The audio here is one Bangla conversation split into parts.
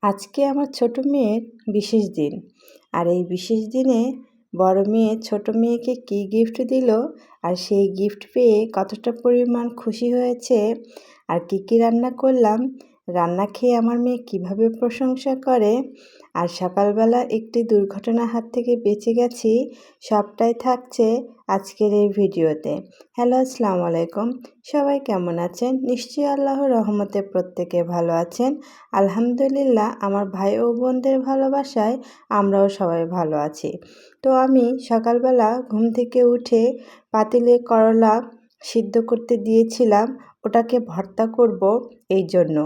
আজকে আমার ছোট মেয়ের বিশেষ দিন। আর এই বিশেষ দিনে বড় মেয়ে ছোট মেয়েকে কী গিফট দিল আর সেই গিফট পেয়ে কতটা পরিমাণ খুশি হয়েছে আর কী রান্না করলাম, রান্না খেয়ে আমার মেয়ে কীভাবে প্রশংসা করে আর সকালবেলা একটি দুর্ঘটনার হাত থেকে বেঁচে গেছি, সবটাই থাকছে আজকের এই ভিডিওতে। হ্যালো, আসসালামু আলাইকুম। সবাই কেমন আছেন? নিশ্চয়ই আল্লাহর রহমতে প্রত্যেকে ভালো আছেন। আলহামদুলিল্লাহ, আমার ভাই ও বোনদের ভালোবাসায় আমরাও সবাই ভালো আছি। তো আমি সকালবেলা ঘুম থেকে উঠে পাতিলে করলা সিদ্ধ করতে দিয়েছিলাম, ওটাকে ভর্তা করব এই জন্য।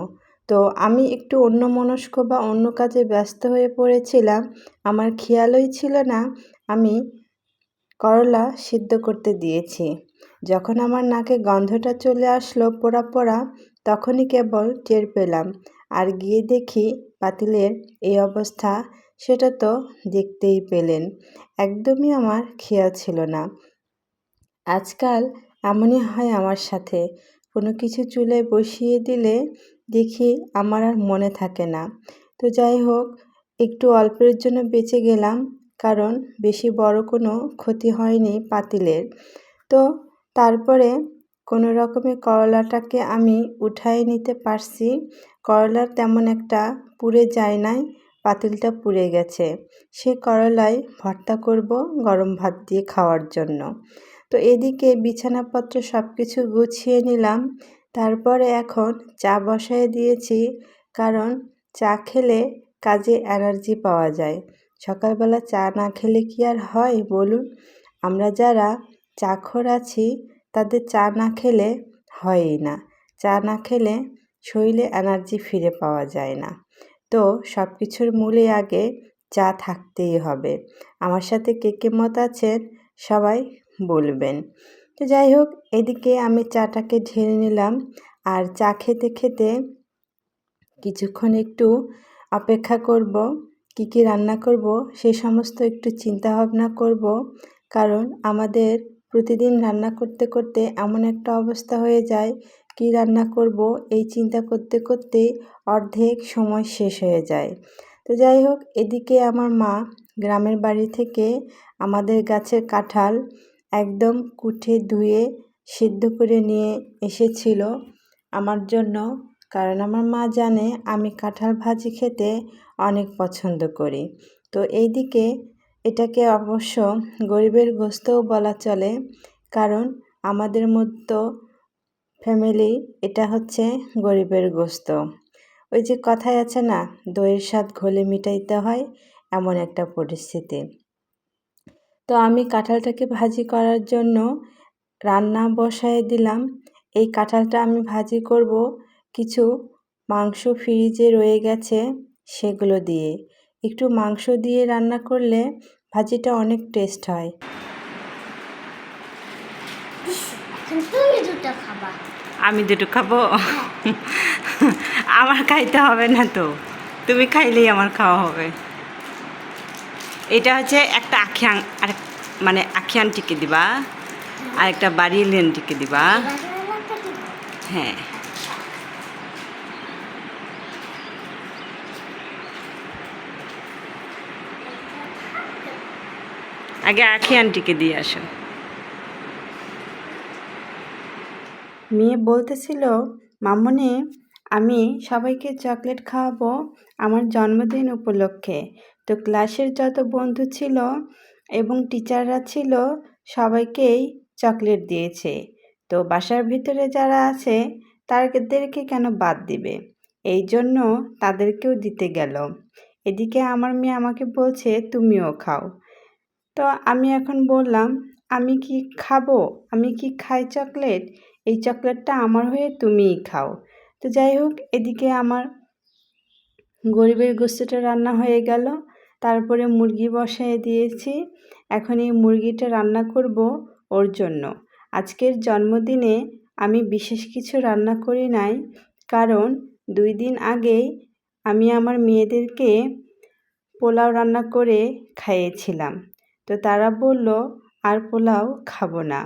তো আমি একটু অন্যমনস্ক বা অন্য কাজে ব্যস্ত হয়ে পড়েছিলাম, আমার খেয়ালই ছিল না আমি করলা সিদ্ধ করতে দিয়েছি। যখন আমার নাকে গন্ধটা চলে আসলো পোড়া পোড়া, তখনই কেবল টের পেলাম আর গিয়ে দেখি পাতিলের এই অবস্থা। সেটা তো দেখতেই পেলেন, একদমই আমার খেয়াল ছিল না। আজকাল এমনই হয় আমার সাথে, কোনো কিছু চুলায় বসিয়ে দিলে দেখি আমার আর মনে থাকে না। তো যাই হোক, একটু অল্পের জন্য বেঁচে গেলাম, কারণ বেশি বড় কোনো ক্ষতি হয়নি পাতিলের। তো তারপরে কোনো রকমে করলাটাকে আমি উঠাই নিতে পারছি। করলার তেমন একটা পুড়ে যায় নাই, পাতিলটা পুড়ে গেছে। সে করলায় ভর্তা করব গরম ভাত দিয়ে খাওয়ার জন্য। তো এদিকে বিছানাপত্র সব কিছু গুছিয়ে নিলাম। তারপরে এখন চা বসায় দিয়েছি, কারণ চা খেলে কাজে এনার্জি পাওয়া যায়। সকালবেলা চা না খেলে কি আর হয় বলুন? আমরা যারা চাখর আছি তাদের চা না খেলে হয়ই না। চা না খেলে শরীরে এনার্জি ফিরে পাওয়া যায় না। তো সব কিছুর মূলে আগে চা থাকতেই হবে। আমার সাথে কে মত আছেন সবাই বলবেন। তো যাই হোক, এদিকে আমি চাটাকে ঢেলে নিলাম আর চা খেতে খেতে কিছুক্ষণ একটু অপেক্ষা করব, কী রান্না করব সেই সমস্ত একটু চিন্তা ভাবনা করব। কারণ আমাদের প্রতিদিন রান্না করতে করতে এমন একটা অবস্থা হয়ে যায়, কী রান্না করব এই চিন্তা করতে করতে অর্ধেক সময় শেষ হয়ে যায়। তো যাই হোক, এদিকে আমার মা গ্রামের বাড়ি থেকে আমাদের গাছের কাঁঠাল একদম কুটে ধুয়ে সিদ্ধ করে নিয়ে এসেছিল আমার জন্য, কারণ আমার মা জানে আমি কাঁঠাল ভাজি খেতে অনেক পছন্দ করি। তো এইদিকে এটাকে অবশ্য গরিবের গোস্তও বলা চলে, কারণ আমাদের মতো ফ্যামিলি এটা হচ্ছে গরিবের গোস্ত। ওই যে কথায় আছে না, দইয়ের স্বাদ ঘোলে মিটাইতে হয়, এমন একটা পরিস্থিতি। তো আমি কাঁঠালটাকে ভাজি করার জন্য রান্না বসায় দিলাম। এই কাঁঠালটা আমি ভাজি করব কিছু মাংস ফ্রিজে রয়ে গেছে সেগুলো দিয়ে। একটু মাংস দিয়ে রান্না করলে ভাজিটা অনেক টেস্ট হয়। আমি দুটো খাবো? আমার খাইতে হবে না তো, তুমি খাইলেই আমার খাওয়া হবে। এটা হচ্ছে একটা আখিয়ান, আর মানে আখিয়ানটিকে দিবা আর একটা বাড়িলেনটিকে দিবা। হ্যাঁ, আগে আখিয়ানটিকে দিয়ে আসো। মেয়ে বলতেছিল, মামুনি আমি সবাইকে চকলেট খাওয়াবো আমার জন্মদিন উপলক্ষে। তো ক্লাসের যত বন্ধু ছিল এবং টিচাররা ছিল সবাইকেই চকলেট দিয়েছে। তো বাসার ভিতরে যারা আছে তাদেরকে কেন বাদ দিবে, এই জন্য তাদেরকেও দিতে গেল। এদিকে আমার মেয়ে আমাকে বলছে তুমিও খাও। তো আমি এখন বললাম, আমি কি খাবো? আমি কি খাই চকলেট? এই চকলেটটা আমার হয়ে তুমিই খাও। তো যাই হোক, এদিকে আমার গরিবের গোস্তটা রান্না হয়ে গেল। তারপরে মুরগি বসায় দিয়েছি। এখন এই মুরগিটা রান্না করব ওর জন্য। আজকের জন্মদিনে আমি বিশেষ কিছু রান্না করি নাই, কারণ 2 দিন আগেই আমি আমার মেয়েদেরকে পোলাও রান্না করে খাইয়েছিলাম। তো তারা বলল আর পোলাও খাবো না,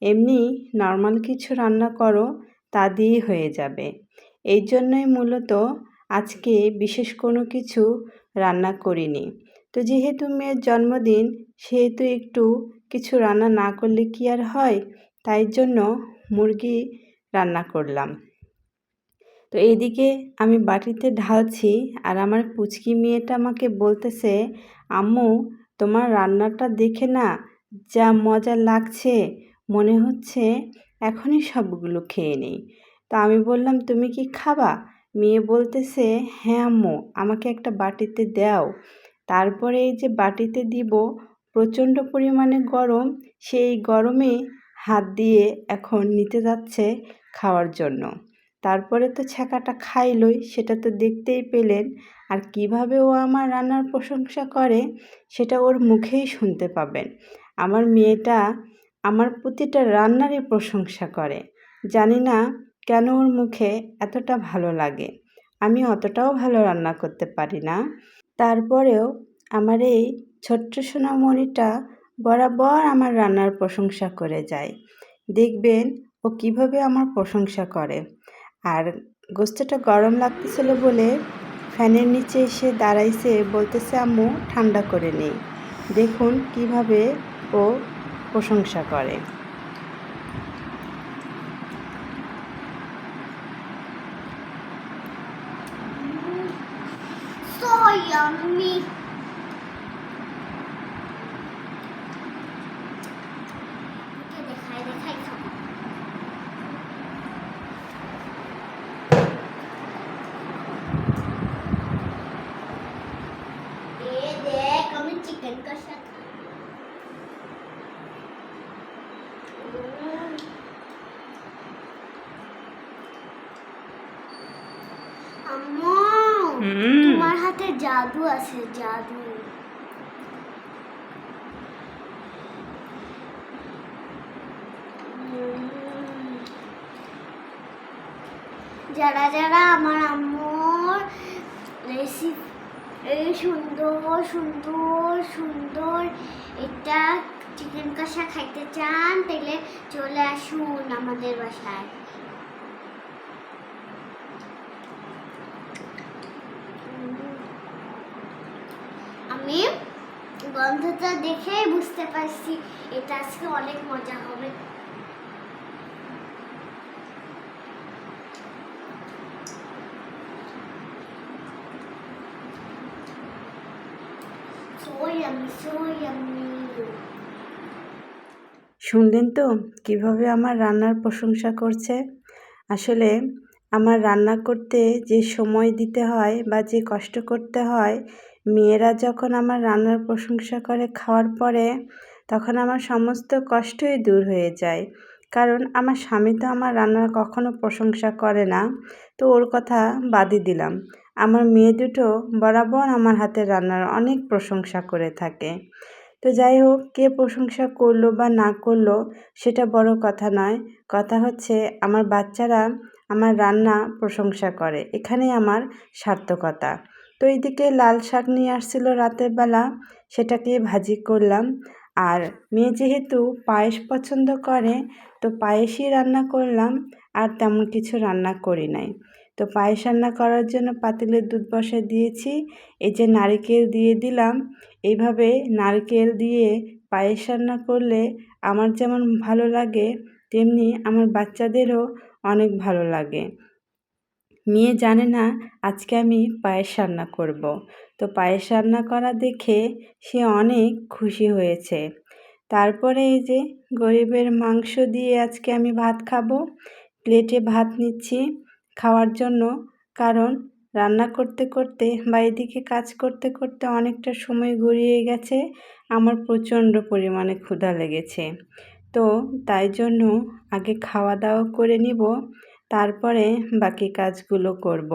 এমনি নর্মাল কিছু রান্না করো, তা দিয়েই হয়ে যাবে। এই জন্যই মূলত আজকে বিশেষ কোনো কিছু রান্না করিনি। তো যেহেতু মেয়ের জন্মদিন, সেহেতু একটু কিছু রান্না না করলে কি আর হয়, তাই জন্য মুরগি রান্না করলাম। তো এইদিকে আমি বাটিতে ঢালছি, আর আমার পুচকি মেয়েটা আমাকে বলতেছে, আম্মু তোমার রান্নাটা দেখে না যা মজা লাগছে, মনে হচ্ছে এখনই সবগুলো খেয়ে নিই। তো আমি বললাম, তুমি কি খাবা? মেয়ে বলতেছে, হ্যাঁ আম্মু, আমাকে একটা বাটিতে দাও। তারপরে এই যে বাটিতে দিব, প্রচণ্ড পরিমাণে গরম, সেই গরমে হাত দিয়ে এখন নিতে যাচ্ছে খাওয়ার জন্য। তারপরে তো ছ্যাঁকাটা খাইলই, সেটা তো দেখতেই পেলেন। আর কিভাবে ও আমার রান্নার প্রশংসা করে, সেটা ওর মুখেই শুনতে পাবেন। আমার মেয়েটা আমার প্রতিটা রান্নারই প্রশংসা করে। জানি না কেন ওর মুখে এতটা ভালো লাগে। আমি অতটাও ভালো রান্না করতে পারি না, তারপরেও আমার এই ছোট্ট সোনামণিটা বরাবর আমার রান্নার প্রশংসা করে যায়। দেখবেন ও কিভাবে আমার প্রশংসা করে। আর গোস্তটা গরম লাগতেছিল বলে ফ্যানের নিচে এসে দাঁড়াইছে, বলতেছে আম্মু ঠান্ডা করে নেই। দেখুন কিভাবে ও প্রশংসা করে। So yummy. দেখাই খাবো। দেখ আমি চিকেন কষা খাই। আম্মু তোমার হাতে জাদু আছে, জাদু। যারা যারা আমার আম্মুর রেসিপি এই সুন্দর সুন্দর সুন্দর এটা চিকেন কষা খাইতে চান, তাহলে চলে আসুন আমাদের বাসায়। আমি গন্ধটা দেখেই বুঝতে পারছি এটা আজকে অনেক মজা হবে। শুনলেন তো কিভাবে আমার রান্নার প্রশংসা করছে? আসলে আমার রান্না করতে যে সময় দিতে হয় বা যে কষ্ট করতে হয়, মেয়েরা যখন আমার রান্নার প্রশংসা করে খাওয়ার পরে, তখন আমার সমস্ত কষ্টই দূর হয়ে যায়। কারণ আমার স্বামী তো আমার রান্নার কখনো প্রশংসা করে না, তো ওর কথা বাদই দিলাম। আমার মেয়ে দুটো বরাবর আমার হাতের রান্নার অনেক প্রশংসা করে থাকে। তো যাই হোক, কে প্রশংসা করলো বা না করলো সেটা বড় কথা নয়। কথা হচ্ছে আমার বাচ্চারা আমার রান্না প্রশংসা করে, এখানেই আমার সার্থকতা। তো এইদিকে লাল শাক নিয়ে আসছিল রাতের বেলা, সেটাকে ভাজি করলাম। আর মেয়ে যেহেতু পায়েস পছন্দ করে, তো পায়েসই রান্না করলাম, আর তেমন কিছু রান্না করি নাই। তো পায়েস রান্না করার জন্য পাতিলে দুধ বসায় দিয়েছি, এই যে নারকেল দিয়ে দিলাম। এইভাবে নারকেল দিয়ে পায়েস রান্না করলে আমার যেমন ভালো লাগে, তেমনি আমার বাচ্চাদেরও অনেক ভালো লাগে। মেয়ে জানে না আজকে আমি পায়েস রান্না করব। তো পায়েস রান্না করা দেখে সে অনেক খুশি হয়েছে। তারপরে এই যে গরিবের মাংস দিয়ে আজকে আমি ভাত খাবো। প্লেটে ভাত নিচ্ছি খাওয়ার জন্য, কারণ রান্না করতে করতে বা এদিকে কাজ করতে করতে অনেকটা সময় গড়িয়ে গেছে, আমার প্রচণ্ড পরিমাণে ক্ষুধা লেগেছে। তো তাই জন্য আগে খাওয়া দাওয়া করে নিব, তারপরে বাকি কাজগুলো করব।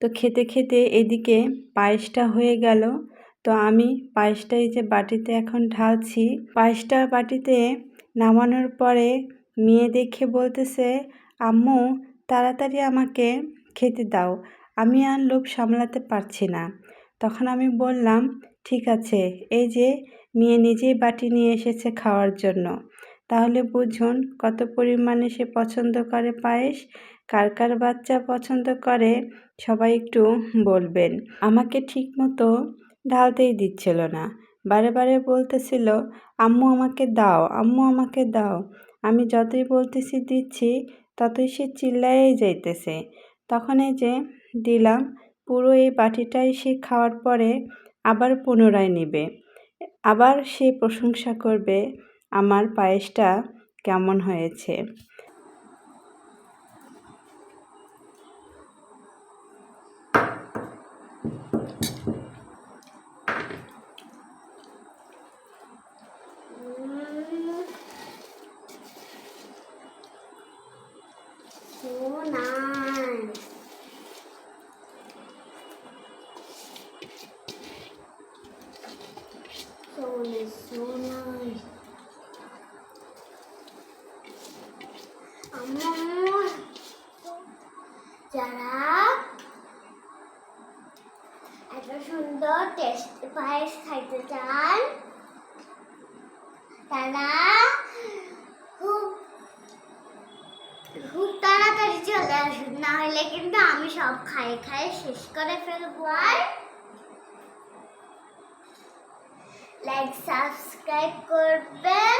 তো খেতে খেতে এদিকে পায়েসটা হয়ে গেল। তো আমি পায়েসটা এই যে বাটিতে এখন ঢালছি। পায়েসটা বাটিতে নামানোর পরে মেয়ে দেখে বলতেছে, আম্মু তাড়াতাড়ি আমাকে খেতে দাও, আমি আর লোভ সামলাতে পারছি না। তখন আমি বললাম, ঠিক আছে, এই যে মেয়ে নিজেই বাটি নিয়ে এসেছে খাওয়ার জন্য, তাহলে বুঝুন কত পরিমাণে সে পছন্দ করে পায়েস। কার কার বাচ্চা পছন্দ করে সবাই একটু বলবেন। আমাকে ঠিকমতো ঢালতেই দিচ্ছিল না, বারে বারে বলতেছিল আম্মু আমাকে দাও, আম্মু আমাকে দাও। আমি যতই বলতেছি দিচ্ছি, ততই সে চিল্লায়েই যাইতেছে। তখন এই যে দিলাম, পুরো এই বাটিটাই সে খাওয়ার পরে আবার পুনরায় নিবে, আবার সে প্রশংসা করবে আমার পায়েসটা কেমন হয়েছে। So nice. So nice, so nice. আম্মু যারা এত সুন্দর টেস্ট পায়েস খাইতে চান তারা খুব খুব তাড়াতাড়ি চলে আসুন, না হলে কিন্তু আমি সব খাই শেষ করে ফেলবো। আর লাইক সাবস্ক্রাইব করবেন,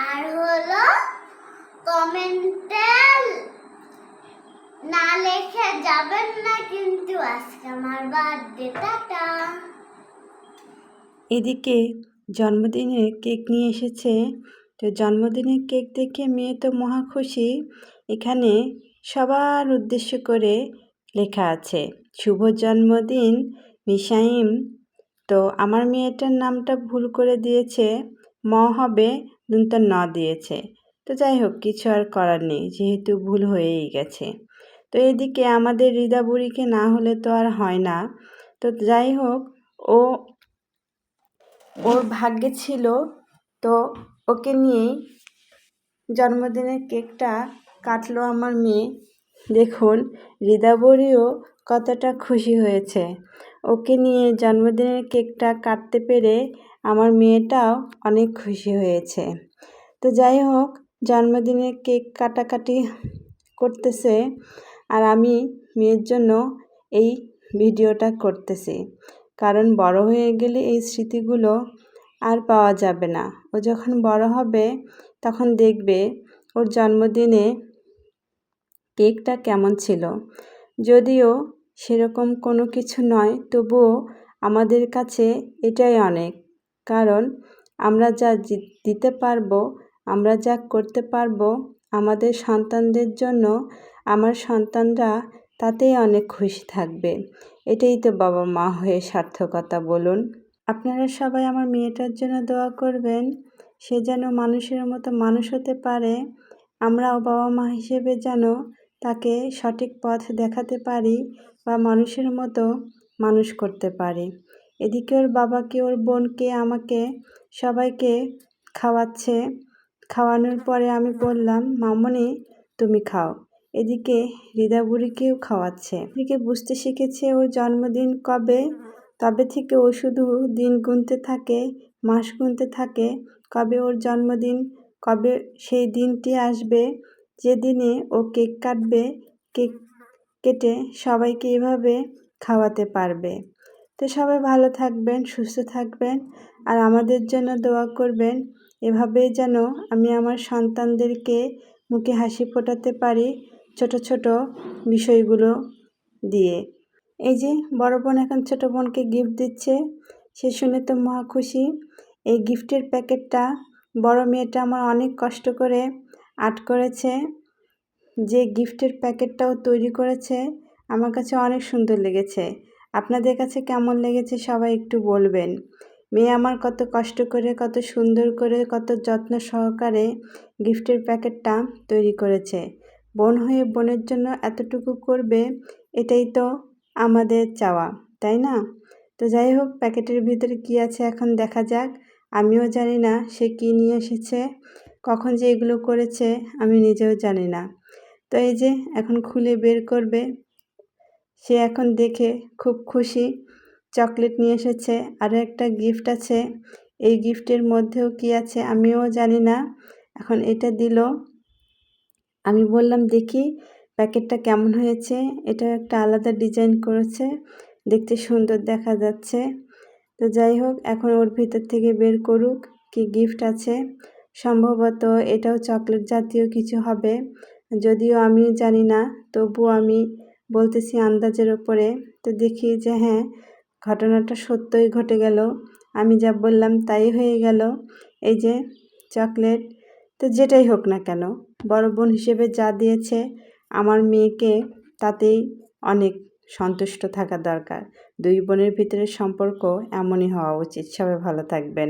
আর হলো কমেন্টে না লিখে যাবেন না কিন্তু। আজকে আমার বার্থডে। টাটা। এদিকে জন্মদিনের কেক নিয়ে এসেছে। তো জন্মদিনের কেক দেখে মেয়ে তো মহা খুশি। এখানে সবার উদ্দেশ্য করে লেখা আছে শুভ জন্মদিন মিশাইম। তো আমার মেয়েটার নামটা ভুল করে দিয়েছে, ম হবে কিন্তু ন দিয়েছে। তো যাই হোক, কিছু আর করার নেই, যেহেতু ভুল হয়েই গেছে। তো এদিকে আমাদের রিদা বুড়িকে না হলে তো আর হয় না। তো যাই হোক, ওর ভাগ্যে ছিল, তো ওকে নিয়েই জন্মদিনের কেকটা কাটলো আমার মেয়ে। দেখুন রিদা বুড়িও কতটা খুশি হয়েছে। ওকে নিয়ে জন্মদিনের কেকটা কাটতে পেরে আমার মেয়েটাও অনেক খুশি হয়েছে। তো যাই হোক, জন্মদিনের কেক কাটাকাটি করতেছে, আর আমি মেয়ের জন্য এই ভিডিওটা করতেছি। কারণ বড় হয়ে গেলে এই স্মৃতিগুলো আর পাওয়া যাবে না। ও যখন বড় হবে তখন দেখবে ওর জন্মদিনে কেকটা কেমন ছিল। যদিও সেরকম কোনো কিছু নয়, তবুও আমাদের কাছে এটাই অনেক। কারণ আমরা যা দিতে পারবো, আমরা যা করতে পারবো আমাদের সন্তানদের জন্য, আমার সন্তানরা তাতেই অনেক খুশি থাকবে। এটাই তো বাবা মা হয়ে সার্থকতা, বলুন। আপনারা সবাই আমার মেয়েটার জন্য দোয়া করবেন, সে যেন মানুষের মতো মানুষ হতে পারে। আমরাও বাবা মা হিসেবে যেন তাকে সঠিক পথ দেখাতে পারি বা মানুষের মতো মানুষ করতে পারি। এদিকে ওর বাবাকে, ওর বোনকে, আমাকে সবাইকে খাওয়াচ্ছে। খাওয়ানোর পরে আমি বললাম মামনি তুমি খাও। এদিকে রিদা বুড়িকেও খাওয়াচ্ছে। এদিকে বুঝতে শিখেছে ওর জন্মদিন কবে। তবে থেকে ও শুধু দিন গুনতে থাকে, মাস গুনতে থাকে, কবে ওর জন্মদিন, কবে সেই দিনটি আসবে যেদিনে ও কেক কাটবে, কেক কেটে সবাইকে এভাবে খাওয়াতে পারবে। তো সবাই ভালো থাকবেন, সুস্থ থাকবেন, আর আমাদের জন্য দোয়া করবেন। এভাবেই যেন আমি আমার সন্তানদেরকে মুখে হাসি ফোটাতে পারি ছোট ছোট বিষয়গুলো দিয়ে। এই যে বড় বোন এখন ছোট বোনকে গিফট দিচ্ছে, সে শুনে তো মহা খুশি। এই গিফটের প্যাকেটটা বড় মেয়েটা আমার অনেক কষ্ট করে আর্ট করেছে। যে গিফটের প্যাকেটটাও তৈরি করেছে আমার কাছে অনেক সুন্দর লেগেছে। আপনাদের কাছে কেমন লেগেছে সবাই একটু বলবেন। মেয়ে আমার কত কষ্ট করে, কত সুন্দর করে, কত যত্ন সহকারে গিফটের প্যাকেটটা তৈরি করেছে। বোন হয়ে বোনের জন্য এতটুকু করবে, এটাই তো আমাদের চাওয়া, তাই না? তো যাই হোক, প্যাকেটের ভিতরে কী আছে এখন দেখা যাক। আমিও জানি না সে কী নিয়ে এসেছে, কখন যে এগুলো করেছে আমি নিজেও জানি না। তো এই যে এখন খুলে বের করবে। সে এখন দেখে খুব খুশি। চকলেট নিয়ে এসেছে, আরও একটা গিফট আছে। এই গিফটের মধ্যেও কী আছে আমিও জানি না। এখন এটা দিল। আমি বললাম দেখি প্যাকেটটা কেমন হয়েছে। এটা একটা আলাদা ডিজাইন করেছে, দেখতে সুন্দর দেখা যাচ্ছে। তো যাই হোক, এখন ওর ভিতর থেকে বের করুক কি গিফট আছে। সম্ভবত এটাও চকলেট জাতীয় কিছু হবে, যদিও আমি জানি না, তবুও আমি বলতেছি আন্দাজের ওপরে। তো দেখি যে হ্যাঁ, ঘটনাটা সত্যই ঘটে গেল। আমি যা বললাম তাই হয়ে গেল। এই যে চকলেট। তো যেটাই হোক না কেন, বড় বোন হিসেবে যা দিয়েছে আমার মেয়েকে, তাতেই অনেক সন্তুষ্ট থাকা দরকার। দুই বোনের ভিতরে সম্পর্ক এমনই হওয়া উচিত। সবাই ভালো থাকবেন।